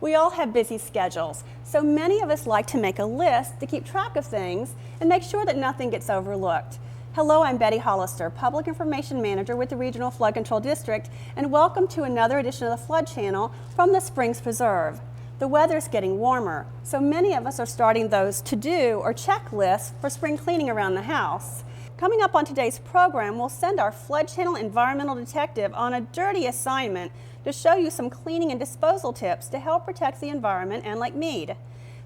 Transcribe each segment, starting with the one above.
We all have busy schedules, so many of us like to make a list to keep track of things and make sure that nothing gets overlooked. Hello, I'm Betty Hollister, Public Information Manager with the Regional Flood Control District, and welcome to another edition of the Flood Channel from the Springs Preserve. The weather's getting warmer, so many of us are starting those to-do or checklists for spring cleaning around the house. Coming up on today's program, we'll send our Flood Channel environmental detective on a dirty assignment to show you some cleaning and disposal tips to help protect the environment and Lake Mead.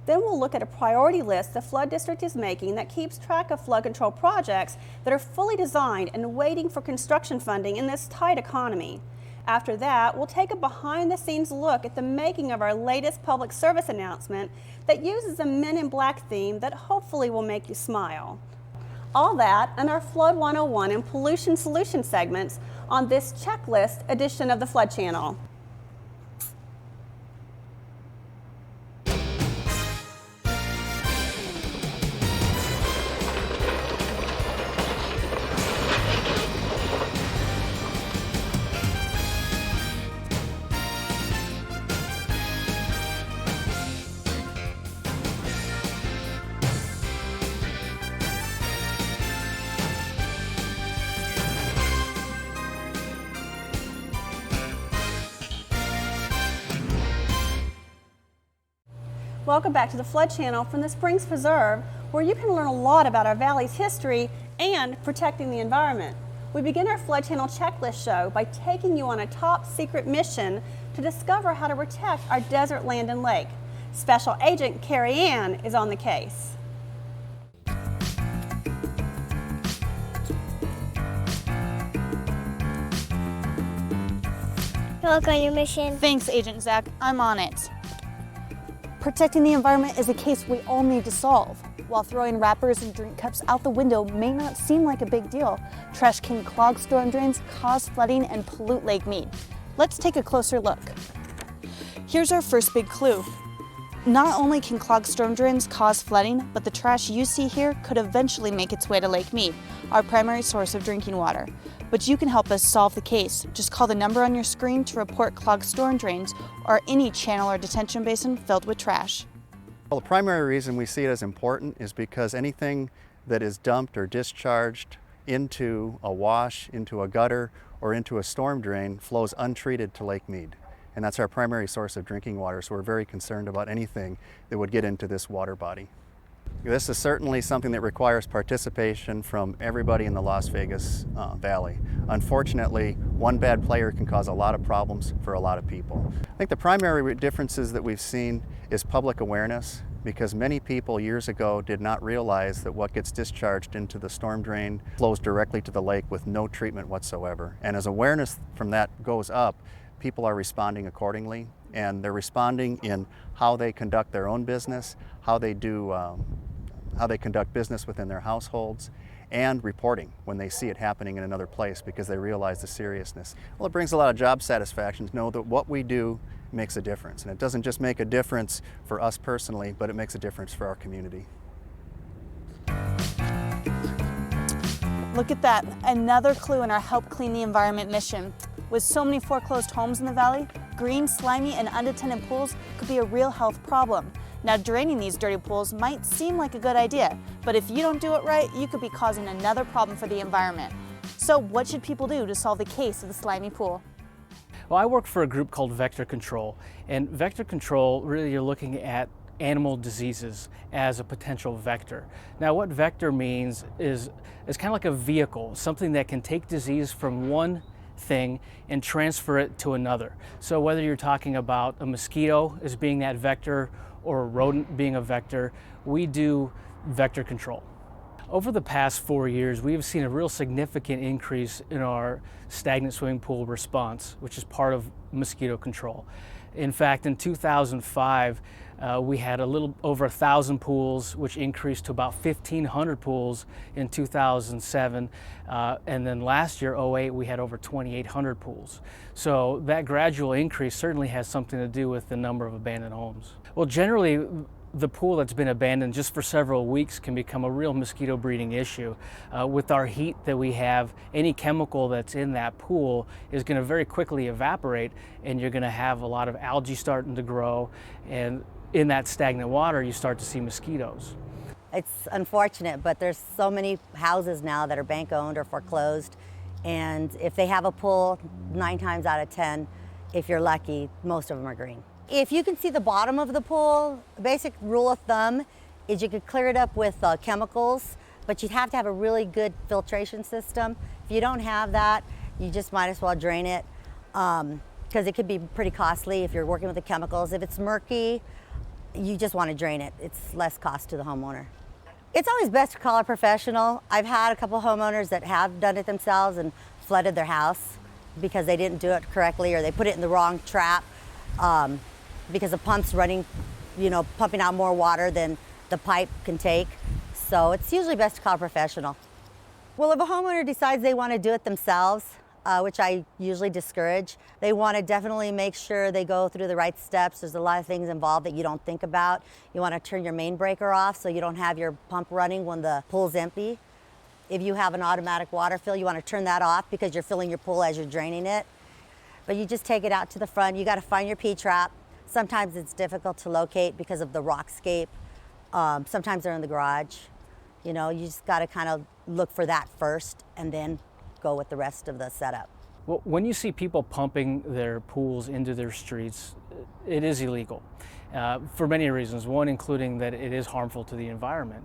Then we'll look at a priority list the Flood District is making that keeps track of flood control projects that are fully designed and waiting for construction funding in this tight economy. After that, we'll take a behind-the-scenes look at the making of our latest public service announcement that uses a Men in Black theme that hopefully will make you smile. All that and our Flood 101 and Pollution Solution segments on this checklist edition of the Flood Channel. Welcome back to the Flood Channel from the Springs Preserve, where you can learn a lot about our valley's history and protecting the environment. We begin our Flood Channel checklist show by taking you on a top secret mission to discover how to protect our desert land and lake. Special Agent Carrie Ann is on the case. Good luck on your mission. Thanks, Agent Zach. I'm on it. Protecting the environment is a case we all need to solve. While throwing wrappers and drink cups out the window may not seem like a big deal, trash can clog storm drains, cause flooding, and pollute Lake Mead. Let's take a closer look. Here's our first big clue. Not only can clogged storm drains cause flooding, but the trash you see here could eventually make its way to Lake Mead, our primary source of drinking water. But you can help us solve the case. Just call the number on your screen to report clogged storm drains or any channel or detention basin filled with trash. Well, the primary reason we see it as important is because anything that is dumped or discharged into a wash, into a gutter, or into a storm drain flows untreated to Lake Mead. And that's our primary source of drinking water, so we're very concerned about anything that would get into this water body. This is certainly something that requires participation from everybody in the Las Vegas Valley. Unfortunately, one bad player can cause a lot of problems for a lot of people. I think the primary differences that we've seen is public awareness, because many people years ago did not realize that what gets discharged into the storm drain flows directly to the lake with no treatment whatsoever. And as awareness from that goes up, people are responding accordingly, and they're responding in how they conduct their own business, how they conduct business within their households, and reporting when they see it happening in another place because they realize the seriousness. Well, it brings a lot of job satisfaction to know that what we do makes a difference. And it doesn't just make a difference for us personally, but it makes a difference for our community. Look at that, another clue in our Help Clean the Environment mission. With so many foreclosed homes in the valley, green, slimy, and unattended pools could be a real health problem. Now, draining these dirty pools might seem like a good idea, but if you don't do it right, you could be causing another problem for the environment. So what should people do to solve the case of the slimy pool? Well, I work for a group called Vector Control, and Vector Control, really you're looking at animal diseases as a potential vector. Now, what vector means is kind of like a vehicle, something that can take disease from one thing and transfer it to another. So whether you're talking about a mosquito as being that vector or a rodent being a vector, we do vector control. Over the past 4 years, we have seen a real significant increase in our stagnant swimming pool response, which is part of mosquito control. In fact, in 2005, we had a little over 1,000 pools, which increased to about 1,500 pools in 2007. And then last year, '08, we had over 2,800 pools. So that gradual increase certainly has something to do with the number of abandoned homes. Well, generally, the pool that's been abandoned just for several weeks can become a real mosquito breeding issue. With our heat that we have, any chemical that's in that pool is going to very quickly evaporate, and you're going to have a lot of algae starting to grow, and in that stagnant water you start to see mosquitoes. It's unfortunate, but there's so many houses now that are bank owned or foreclosed, and if they have a pool, 9 times out of 10, if you're lucky, most of them are green. If you can see the bottom of the pool, basic rule of thumb is you could clear it up with chemicals, but you'd have to have a really good filtration system. If you don't have that, you just might as well drain it, because it could be pretty costly if you're working with the chemicals. If it's murky, you just want to drain it. It's less cost to the homeowner. It's always best to call a professional. I've had a couple homeowners that have done it themselves and flooded their house because they didn't do it correctly, or they put it in the wrong trap. Because the pump's running, pumping out more water than the pipe can take. So it's usually best to call a professional. Well, if a homeowner decides they want to do it themselves, which I usually discourage, they want to definitely make sure they go through the right steps. There's a lot of things involved that you don't think about. You want to turn your main breaker off so you don't have your pump running when the pool's empty. If you have an automatic water fill, you want to turn that off because you're filling your pool as you're draining it. But you just take it out to the front. You got to find your P-trap. Sometimes it's difficult to locate because of the rockscape. Sometimes they're in the garage. You just got to kind of look for that first and then go with the rest of the setup. Well, when you see people pumping their pools into their streets, it is illegal for many reasons. One, including that it is harmful to the environment.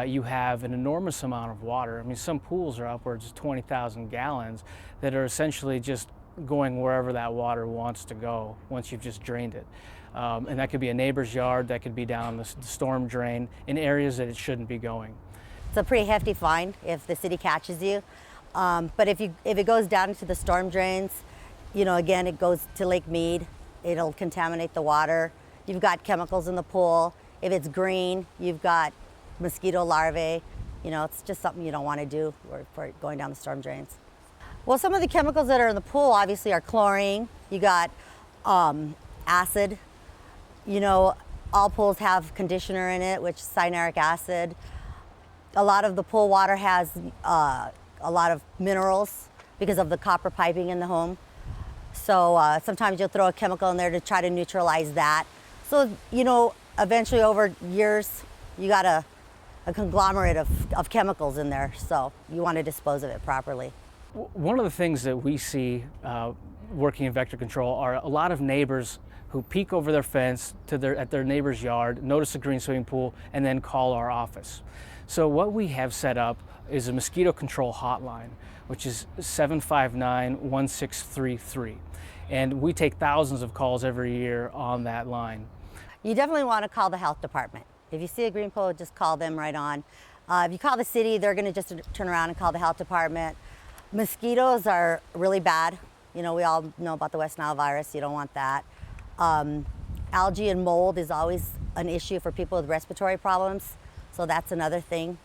You have an enormous amount of water. I mean, some pools are upwards of 20,000 gallons that are essentially just going wherever that water wants to go once you've just drained it. And that could be a neighbor's yard, that could be down the storm drain in areas that it shouldn't be going. It's a pretty hefty fine if the city catches you. But if it goes down into the storm drains, again, it goes to Lake Mead. It'll contaminate the water. You've got chemicals in the pool. If it's green, you've got mosquito larvae. It's just something you don't want to do for going down the storm drains. Well, some of the chemicals that are in the pool obviously are chlorine. You got acid. All pools have conditioner in it, which is cyanuric acid. A lot of the pool water has a lot of minerals because of the copper piping in the home. So sometimes you'll throw a chemical in there to try to neutralize that. So, eventually over years, you got a conglomerate of chemicals in there. So you want to dispose of it properly. One of the things that we see working in vector control are a lot of neighbors who peek over their fence at their neighbor's yard, notice a green swimming pool, and then call our office. So what we have set up is a mosquito control hotline, which is 759-1633. And we take thousands of calls every year on that line. You definitely want to call the health department. If you see a green pool, just call them right on. If you call the city, they're going to just turn around and call the health department. Mosquitoes are really bad. We all know about the West Nile virus. You don't want that. Algae and mold is always an issue for people with respiratory problems. So that's another thing.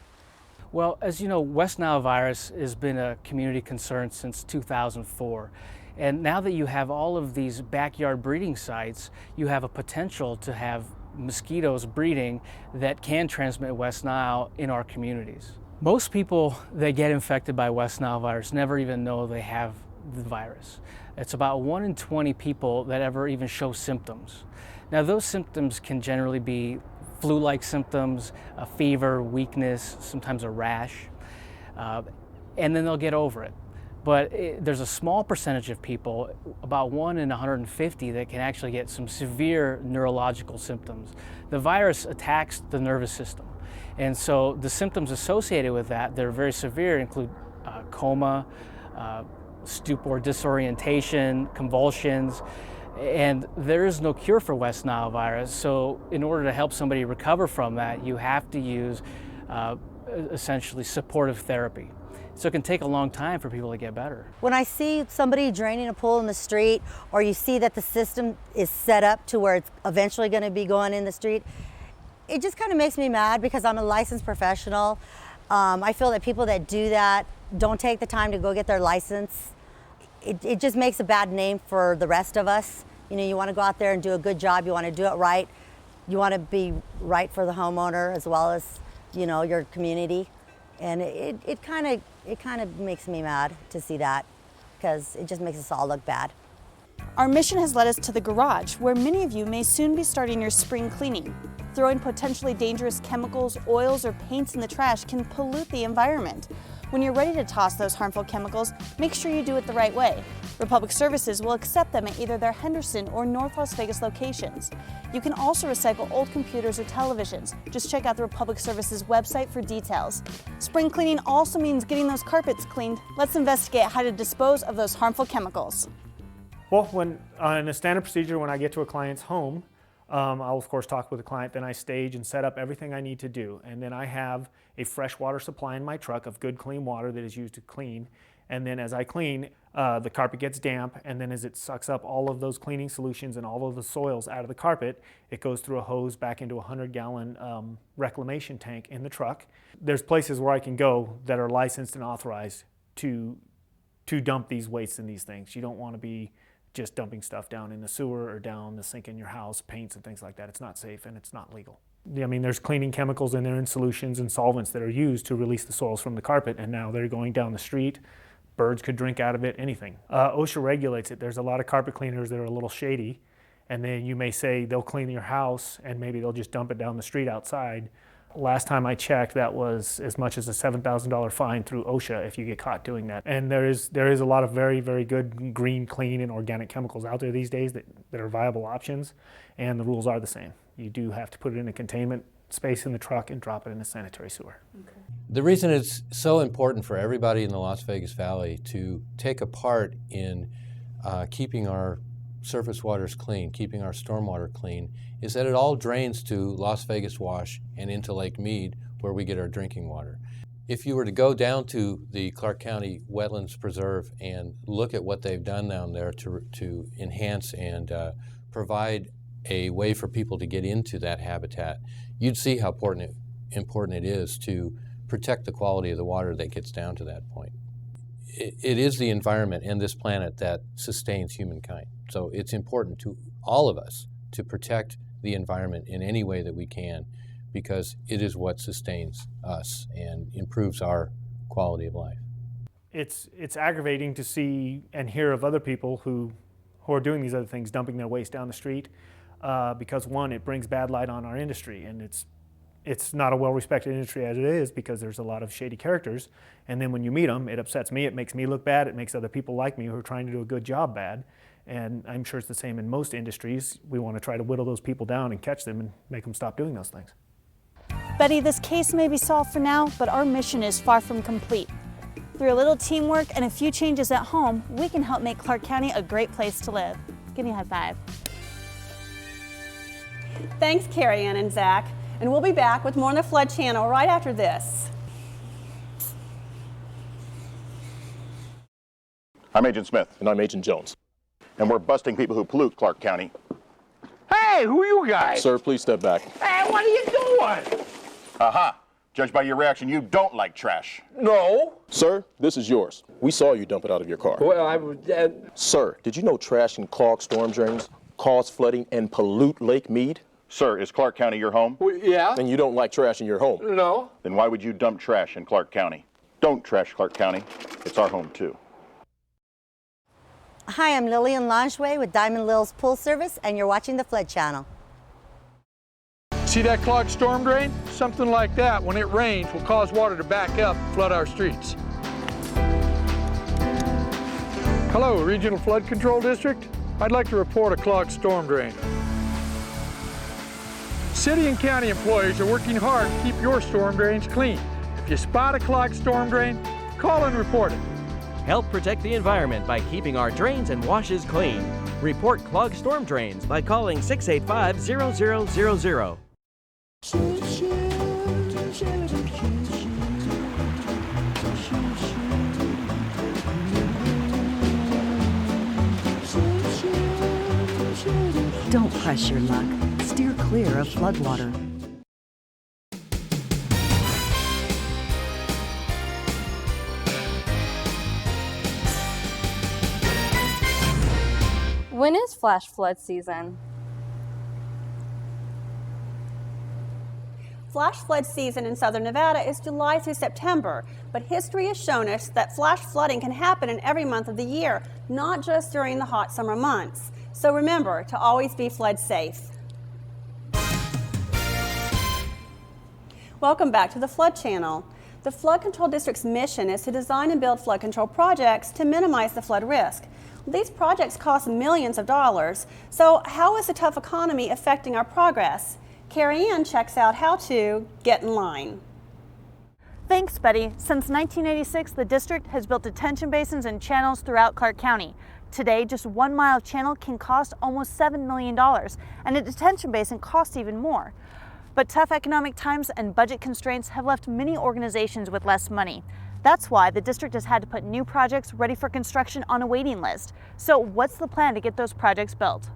Well, as you know, West Nile virus has been a community concern since 2004. And now that you have all of these backyard breeding sites, you have a potential to have mosquitoes breeding that can transmit West Nile in our communities. Most people that get infected by West Nile virus never even know they have the virus. It's about 1 in 20 people that ever even show symptoms. Now, those symptoms can generally be flu-like symptoms, a fever, weakness, sometimes a rash, and then they'll get over it. But there's a small percentage of people, about 1 in 150, that can actually get some severe neurological symptoms. The virus attacks the nervous system. And so the symptoms associated with that, they're very severe, include coma, stupor, disorientation, convulsions, and there is no cure for West Nile virus. So in order to help somebody recover from that, you have to use essentially supportive therapy. So it can take a long time for people to get better. When I see somebody draining a pool in the street, or you see that the system is set up to where it's eventually going to be going in the street, it just kind of makes me mad because I'm a licensed professional. I feel that people that do that don't take the time to go get their license. It just makes a bad name for the rest of us. You want to go out there and do a good job. You want to do it right. You want to be right for the homeowner as well as, you know, your community. And it kind of makes me mad to see that, because it just makes us all look bad. Our mission has led us to the garage, where many of you may soon be starting your spring cleaning. Throwing potentially dangerous chemicals, oils, or paints in the trash can pollute the environment. When you're ready to toss those harmful chemicals, make sure you do it the right way. Republic Services will accept them at either their Henderson or North Las Vegas locations. You can also recycle old computers or televisions. Just check out the Republic Services website for details. Spring cleaning also means getting those carpets cleaned. Let's investigate how to dispose of those harmful chemicals. Well, in a standard procedure, when I get to a client's home, I'll of course talk with the client, then I stage and set up everything I need to do. And then I have a fresh water supply in my truck of good clean water that is used to clean. And then as I clean, the carpet gets damp, and then as it sucks up all of those cleaning solutions and all of the soils out of the carpet, it goes through a hose back into a 100-gallon reclamation tank in the truck. There's places where I can go that are licensed and authorized to dump these wastes and these things. You don't want to be just dumping stuff down in the sewer or down the sink in your house, paints and things like that. It's not safe and it's not legal. I mean, there's cleaning chemicals in there and solutions and solvents that are used to release the soils from the carpet, and now they're going down the street. Birds could drink out of it, anything. OSHA regulates it. There's a lot of carpet cleaners that are a little shady, and then you may say they'll clean your house and maybe they'll just dump it down the street outside. Last time I checked, that was as much as a $7,000 fine through OSHA if you get caught doing that. And there is a lot of very, very good green, clean, and organic chemicals out there these days that are viable options, and the rules are the same. You do have to put it in a containment space in the truck and drop it in a sanitary sewer. Okay. The reason it's so important for everybody in the Las Vegas Valley to take a part in keeping our surface waters clean, keeping our stormwater clean, is that it all drains to Las Vegas Wash and into Lake Mead, where we get our drinking water. If you were to go down to the Clark County Wetlands Preserve and look at what they've done down there to enhance and provide a way for people to get into that habitat, you'd see how important it is to protect the quality of the water that gets down to that point. It is the environment and this planet that sustains humankind. So it's important to all of us to protect the environment in any way that we can, because it is what sustains us and improves our quality of life. It's aggravating to see and hear of other people who are doing these other things, dumping their waste down the street, because one, it brings bad light on our industry, and it's not a well-respected industry as it is because there's a lot of shady characters, and then when you meet them, it upsets me, it makes me look bad, it makes other people like me who are trying to do a good job bad, and I'm sure it's the same in most industries. We want to try to whittle those people down and catch them and make them stop doing those things. Betty, this case may be solved for now, but our mission is far from complete. Through a little teamwork and a few changes at home, we can help make Clark County a great place to live. Give me a high five. Thanks, Carrie Ann and Zach. And we'll be back with more on the Flood Channel right after this. I'm Agent Smith. And I'm Agent Jones. And we're busting people who pollute Clark County. Hey, who are you guys? Sir, please step back. Hey, what are you doing? Aha! Judged by your reaction, you don't like trash. No. Sir, this is yours. We saw you dump it out of your car. Well, I was... Sir, did you know trash can clog storm drains, cause flooding, and pollute Lake Mead? Sir, is Clark County your home? Yeah. And you don't like trash in your home? No. Then why would you dump trash in Clark County? Don't trash Clark County. It's our home, too. Hi, I'm Lillian Langeway with Diamond Lil's Pool Service, and you're watching the Flood Channel. See that clogged storm drain? Something like that, when it rains, will cause water to back up and flood our streets. Hello, Regional Flood Control District. I'd like to report a clogged storm drain. City and county employees are working hard to keep your storm drains clean. If you spot a clogged storm drain, call and report it. Help protect the environment by keeping our drains and washes clean. Report clogged storm drains by calling 685-0000. Don't press your luck. Steer clear of floodwater. When is flash flood season? Flash flood season in southern Nevada is July through September, but history has shown us that flash flooding can happen in every month of the year, not just during the hot summer months. So remember to always be flood safe. Welcome back to the Flood Channel. The Flood Control District's mission is to design and build flood control projects to minimize the flood risk. These projects cost millions of dollars, so how is the tough economy affecting our progress? Carrie Ann checks out how to get in line. Thanks, Betty. Since 1986, the district has built detention basins and channels throughout Clark County. Today, just 1 mile of channel can cost almost $7 million, and a detention basin costs even more. But tough economic times and budget constraints have left many organizations with less money. That's why the district has had to put new projects ready for construction on a waiting list. So what's the plan to get those projects built?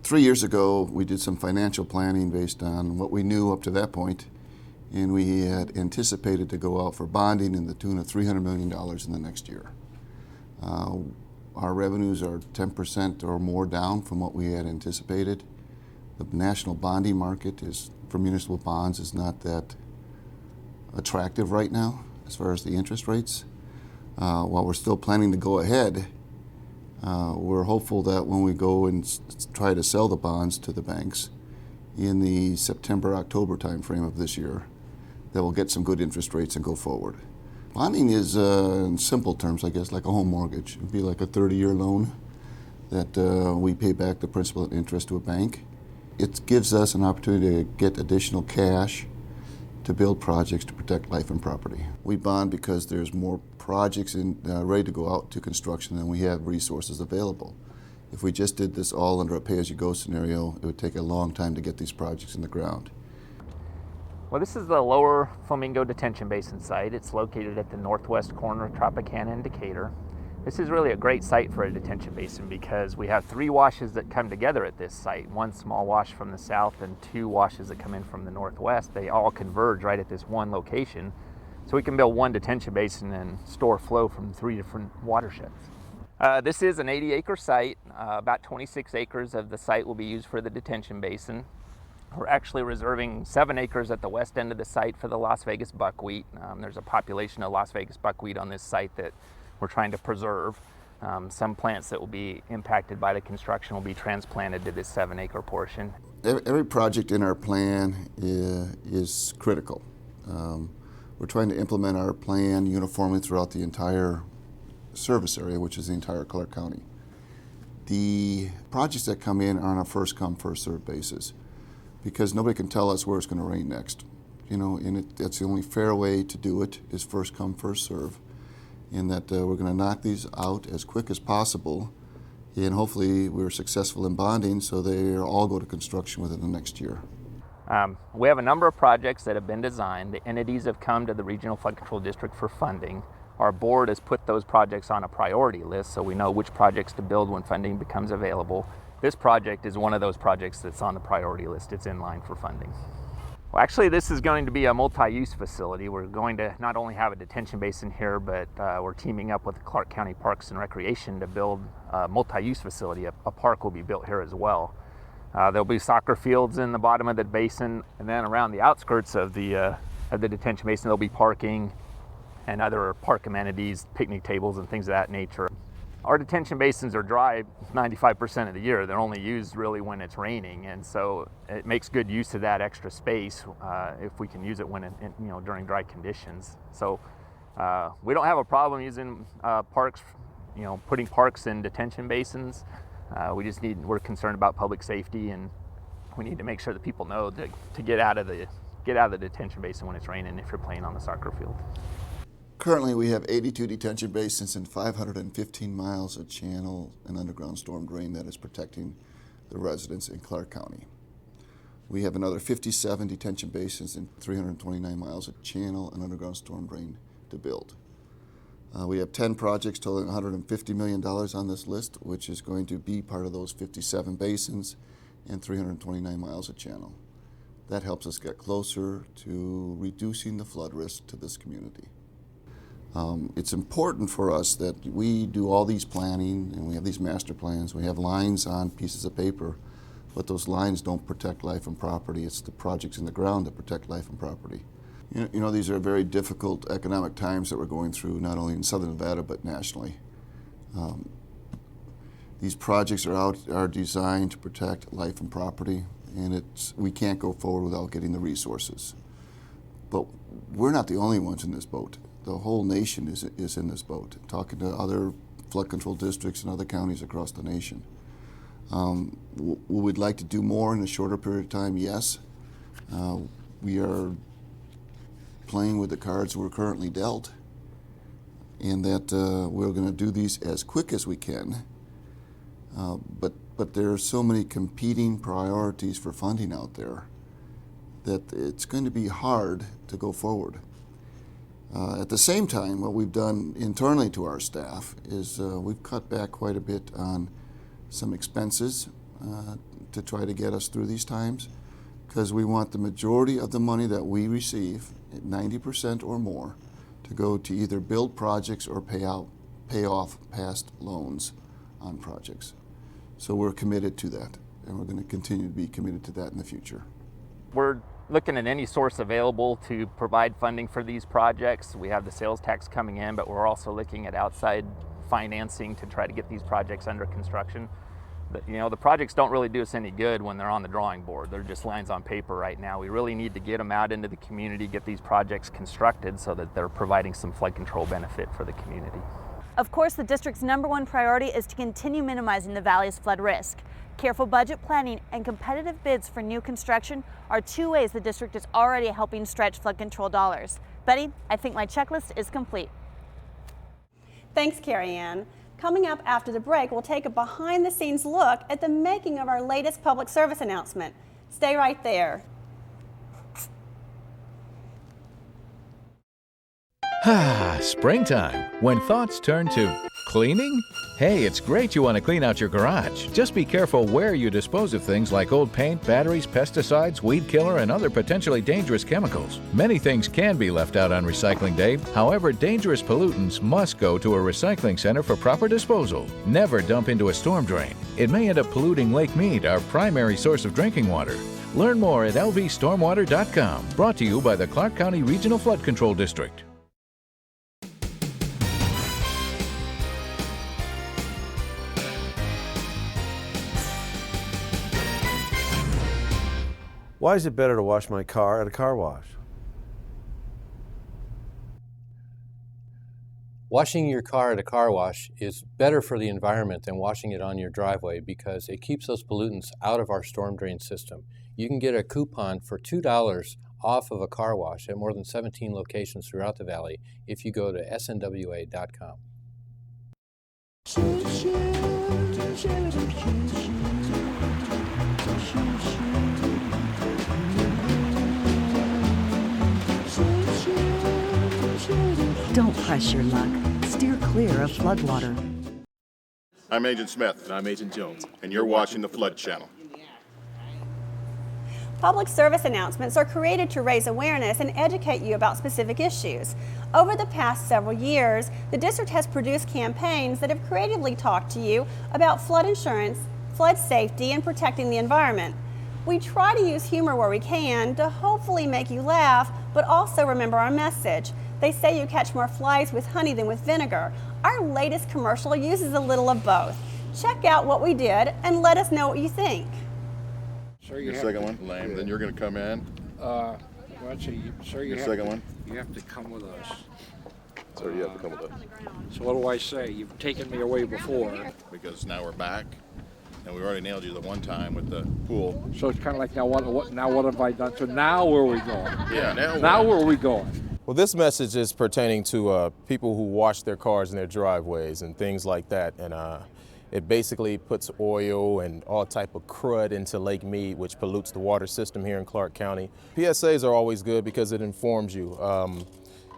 3 years ago, we did some financial planning based on what we knew up to that point, and we had anticipated to go out for bonding in the tune of $300 million in the next year. Our revenues are 10% or more down from what we had anticipated. The national bonding market for municipal bonds is not that attractive right now as far as the interest rates. While we're still planning to go ahead, we're hopeful that when we go and try to sell the bonds to the banks in the September-October timeframe of this year, that we'll get some good interest rates and go forward. Bonding is, in simple terms, I guess, like a home mortgage. It would be like a 30-year loan that we pay back the principal and interest to a bank. It gives us an opportunity to get additional cash to build projects to protect life and property. We bond because there's more projects ready to go out to construction than we have resources available. If we just did this all under a pay-as-you-go scenario, it would take a long time to get these projects in the ground. Well, this is the Lower Flamingo Detention Basin site. It's located at the northwest corner of Tropicana and Decatur. This is really a great site for a detention basin because we have 3 washes that come together at this site. 1 small wash from the south and 2 washes that come in from the northwest. They all converge right at this one location. So we can build 1 detention basin and store flow from 3 different watersheds. This is an 80-acre site. About 26 acres of the site will be used for the detention basin. We're actually reserving 7 acres at the west end of the site for the Las Vegas buckwheat. There's a population of Las Vegas buckwheat on this site that we're trying to preserve. Some plants that will be impacted by the construction will be transplanted to this 7-acre portion. Every project in our plan is critical. We're trying to implement our plan uniformly throughout the entire service area, which is the entire Clark County. The projects that come in are on a first-come, first-served basis because nobody can tell us where it's going to rain next. You know, and that's the only fair way to do it is first-come, first-serve. In that we're going to knock these out as quick as possible, and hopefully we're successful in bonding so they all go to construction within the next year. We have a number of projects that have been designed. The entities have come to the Regional Flood Control District for funding. Our board has put those projects on a priority list so we know which projects to build when funding becomes available. This project is one of those projects that's on the priority list. It's in line for funding. Well, actually, this is going to be a multi-use facility. We're going to not only have a detention basin here, but we're teaming up with Clark County Parks and Recreation to build a multi-use facility. A park will be built here as well. There'll be soccer fields in the bottom of the basin, and then around the outskirts of the detention basin, there'll be parking and other park amenities, picnic tables, and things of that nature. Our detention basins are dry 95% of the year. They're only used really when it's raining, and so it makes good use of that extra space if we can use it when during dry conditions. So we don't have a problem using parks, putting parks in detention basins. We're concerned about public safety, and we need to make sure that people know to get out of the detention basin when it's raining if you're playing on the soccer field. Currently, we have 82 detention basins and 515 miles of channel and underground storm drain that is protecting the residents in Clark County. We have another 57 detention basins and 329 miles of channel and underground storm drain to build. We have 10 projects totaling $150 million on this list, which is going to be part of those 57 basins and 329 miles of channel. That helps us get closer to reducing the flood risk to this community. It's important for us that we do all these planning and we have these master plans. We have lines on pieces of paper but those lines don't protect life and property. It's the projects in the ground that protect life and property. You know, these are very difficult economic times that we're going through, not only in southern Nevada, but nationally. These projects are designed to protect life and property, and we can't go forward without getting the resources. But we're not the only ones in this boat. The whole nation is in this boat, talking to other flood control districts and other counties across the nation. We'd like to do more in a shorter period of time, yes. We are playing with the cards we're currently dealt, and that we're going to do these as quick as we can. But there are so many competing priorities for funding out there that it's going to be hard to go forward. At the same time, what we've done internally to our staff is we've cut back quite a bit on some expenses to try to get us through these times, because we want the majority of the money that we receive, 90% or more, to go to either build projects or pay off past loans on projects. So we're committed to that, and we're going to continue to be committed to that in the future. We're looking at any source available to provide funding for these projects. We have the sales tax coming in, but we're also looking at outside financing to try to get these projects under construction. The projects don't really do us any good when they're on the drawing board. They're just lines on paper right now. We really need to get them out into the community, get these projects constructed so that they're providing some flood control benefit for the community. Of course, the district's #1 priority is to continue minimizing the valley's flood risk. Careful budget planning and competitive bids for new construction are two ways the district is already helping stretch flood control dollars. Betty, I think my checklist is complete. Thanks, Carrie Ann. Coming up after the break, we'll take a behind-the-scenes look at the making of our latest public service announcement. Stay right there. Springtime, when thoughts turn to cleaning? Hey, it's great you want to clean out your garage. Just be careful where you dispose of things like old paint, batteries, pesticides, weed killer, and other potentially dangerous chemicals. Many things can be left out on recycling day. However, dangerous pollutants must go to a recycling center for proper disposal. Never dump into a storm drain. It may end up polluting Lake Mead, our primary source of drinking water. Learn more at lvstormwater.com. Brought to you by the Clark County Regional Flood Control District. Why is it better to wash my car at a car wash? Washing your car at a car wash is better for the environment than washing it on your driveway because it keeps those pollutants out of our storm drain system. You can get a coupon for $2 off of a car wash at more than 17 locations throughout the valley if you go to snwa.com. Don't press your luck. Steer clear of floodwater. I'm Agent Smith. And I'm Agent Jones. And you're watching the Flood Channel. Public service announcements are created to raise awareness and educate you about specific issues. Over the past several years, the district has produced campaigns that have creatively talked to you about flood insurance, flood safety, and protecting the environment. We try to use humor where we can to hopefully make you laugh, but also remember our message. They say you catch more flies with honey than with vinegar. Our latest commercial uses a little of both. Check out what we did and let us know what you think. Sir, your second one, lame. Then you're going to come in. Well, sir, Your second one. You have to come with us. Sir, you have to come with us. So what do I say? You've taken me away before. Because now we're back, and we already nailed you the one time with the pool. So it's kind of like, now what have I done? So now where are we going? Yeah, now where are we going? Well, this message is pertaining to people who wash their cars in their driveways and things like that. And it basically puts oil and all type of crud into Lake Mead, which pollutes the water system here in Clark County. PSAs are always good because it informs you.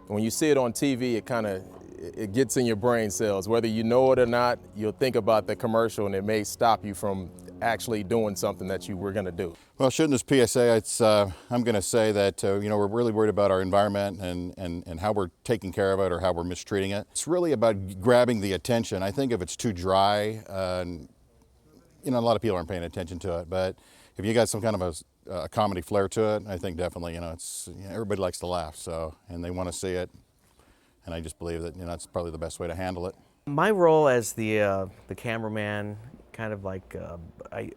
When you see it on TV, it gets in your brain cells. Whether you know it or not, you'll think about the commercial and it may stop you from actually doing something that you were going to do. Well, shooting this PSA, I'm going to say that we're really worried about our environment and how we're taking care of it or how we're mistreating it. It's really about grabbing the attention. I think if it's too dry, You know, a lot of people aren't paying attention to it, but if you got some kind of a comedy flair to it, I think definitely, everybody likes to laugh, so, and they want to see it, and I just believe that, that's probably the best way to handle it. My role as the cameraman, kind of like I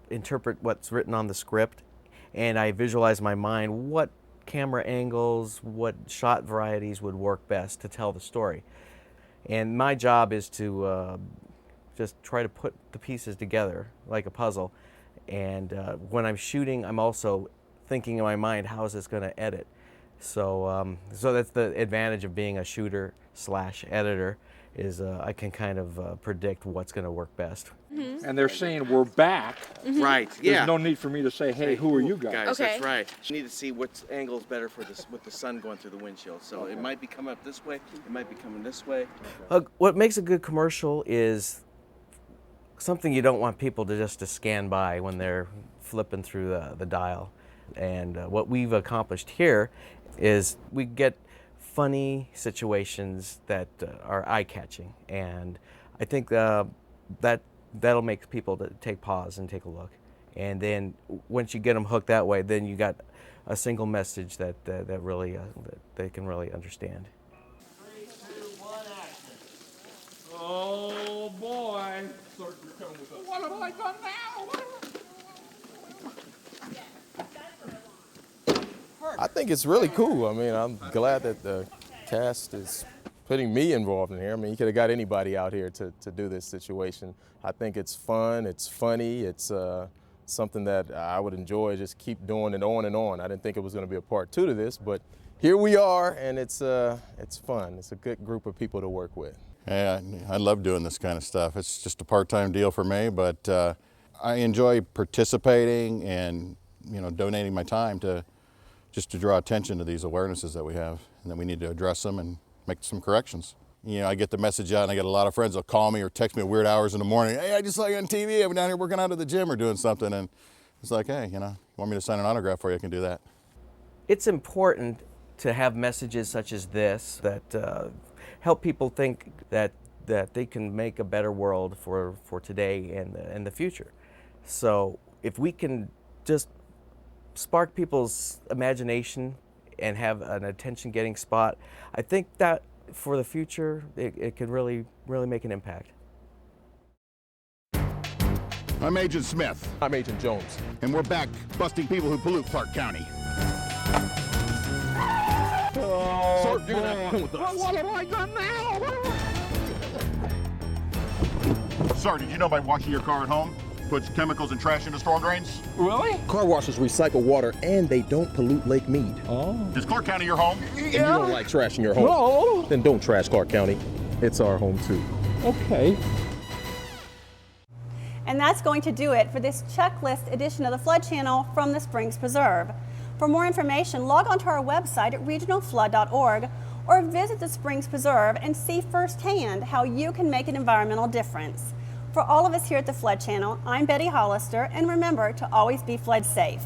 interpret what's written on the script, and I visualize in my mind what camera angles, what shot varieties would work best to tell the story. And my job is to just try to put the pieces together like a puzzle. And when I'm shooting, I'm also thinking in my mind, how is this going to edit? So, so that's the advantage of being a shooter/editor, is I can kind of predict what's going to work best. Mm-hmm. And they're saying we're back. Mm-hmm. Right, yeah. There's no need for me to say, hey, who are you guys? Okay. That's right. You need to see what angle is better for this with the sun going through the windshield. So it might be coming up this way, it might be coming this way. What makes a good commercial is something you don't want people to just to scan by when they're flipping through the dial. And what we've accomplished here is we get funny situations that are eye-catching, and I think that'll make people to take pause and take a look. And then once you get them hooked that way, then you got a single message that really that they can really understand. 3, 2, 1, action. Oh boy! What have I done now? I think it's really cool. I mean, I'm glad that the cast is putting me involved in here. I mean, you could have got anybody out here to do this situation. I think it's fun, it's funny, it's something that I would enjoy, just keep doing it on and on. I didn't think it was going to be a part 2 to this, but here we are, and it's fun. It's a good group of people to work with. Yeah, I love doing this kind of stuff. It's just a part-time deal for me, but I enjoy participating and donating my time just to draw attention to these awarenesses that we have, and that we need to address them and make some corrections. I get the message out, and I get a lot of friends that'll call me or text me at weird hours in the morning. Hey, I just saw you on TV. I'm down here working out at the gym or doing something, and it's like, hey, you want me to sign an autograph for you? I can do that. It's important to have messages such as this that help people think that they can make a better world for today and the future. So if we can just spark people's imagination and have an attention-getting spot, I think that for the future, it could really make an impact. I'm Agent Smith. I'm Agent Jones. And we're back busting people who pollute Clark County. Oh, Sir, you're not with us. What have I done now? Sir, did you know by washing your car at home puts chemicals and trash into storm drains? Really? Car washes recycle water and they don't pollute Lake Mead. Oh. Is Clark County your home? And you don't like trash in your home? No. Then don't trash Clark County. It's our home too. Okay. And that's going to do it for this checklist edition of the Flood Channel from the Springs Preserve. For more information, log on to our website at regionalflood.org or visit the Springs Preserve and see firsthand how you can make an environmental difference. For all of us here at the Flood Channel, I'm Betty Hollister, and remember to always be flood safe.